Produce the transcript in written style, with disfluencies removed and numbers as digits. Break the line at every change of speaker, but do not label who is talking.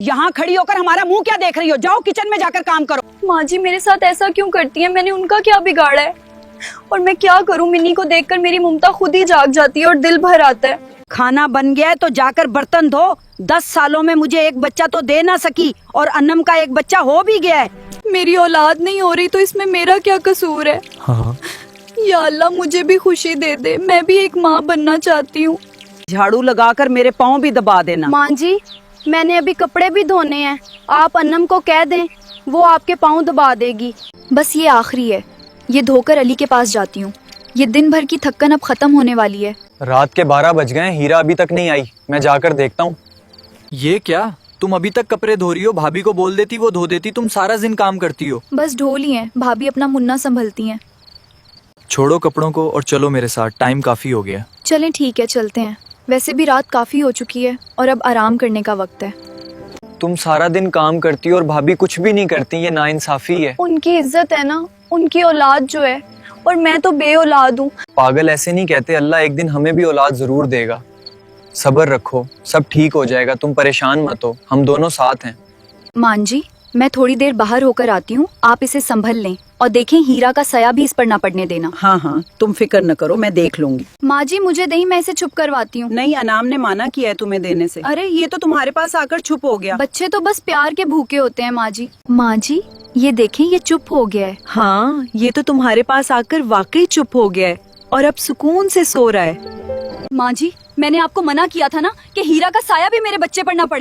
यहाँ खड़ी होकर हमारा मुंह क्या देख रही हो? जाओ किचन में जाकर काम करो।
माँ जी मेरे साथ ऐसा क्यों करती है? मैंने उनका क्या बिगाड़ा है? और मैं क्या करूँ, मिन्नी को देखकर मेरी ममता खुद ही जाग जाती है और दिल भर आता है।
खाना बन गया है तो जाकर बर्तन धो। 10 सालों में मुझे एक बच्चा तो दे ना सकी और अन्नम का एक बच्चा हो भी गया है।
मेरी औलाद नहीं हो रही तो इसमें मेरा क्या कसूर है?
हाँ
या अल्लाह मुझे भी खुशी दे दे, मैं भी एक माँ बनना चाहती हूँ।
झाड़ू लगाकर मेरे पाँव भी दबा देना।
माँ जी मैंने अभी कपड़े भी धोने हैं, आप अन्नम को कह दें वो आपके पाँव दबा देगी।
बस ये आखिरी है, ये धोकर अली के पास जाती हूँ। ये दिन भर की थक्कन अब खत्म होने वाली है।
रात के 12 बज गए, हीरा अभी तक नहीं आई। मैं जाकर देखता हूँ। ये क्या, तुम अभी तक कपड़े धो रही हो? भाभी को बोल देती, वो धो देती। तुम सारा दिन काम करती हो।
बस ढोल ही है, भाभी अपना मुन्ना संभलती हैं।
छोड़ो कपड़ों को और चलो मेरे साथ, टाइम काफी हो गया।
चलें ठीक है, चलते हैं। वैसे भी रात काफी हो चुकी है और अब आराम करने का वक्त है।
तुम सारा दिन काम करती हो और भाभी कुछ भी नहीं करती, ये नाइंसाफी है।
उनकी इज्जत है ना, उनकी औलाद जो है, और मैं तो बे औलाद हूँ।
पागल ऐसे नहीं कहते, अल्लाह एक दिन हमें भी औलाद जरूर देगा। सब्र रखो, सब ठीक हो जाएगा, तुम परेशान मत हो, हम दोनों साथ हैं।
मान जी मैं थोड़ी देर बाहर होकर आती हूँ, आप इसे संभल लें और देखें हीरा का सया भी इस पर ना पड़ने देना।
हाँ हाँ तुम फिक्र न करो, मैं देख लूंगी।
माँ जी मुझे दही, मैं इसे छुप करवाती हूँ।
नहीं, अनाम ने माना किया है तुम्हें देने से। अरे ये तो तुम्हारे पास आकर छुप हो गया।
बच्चे तो बस प्यार के भूखे होते हैं माँ जी। माँ जी ये देखें, ये चुप हो गया है।
हाँ ये तो तुम्हारे पास आकर वाकई चुप हो गया है और अब सुकून से सो रहा है।
माँ जी मैंने आपको मना किया था ना कि हीरा का साया भी मेरे बच्चे पर ना पड़े।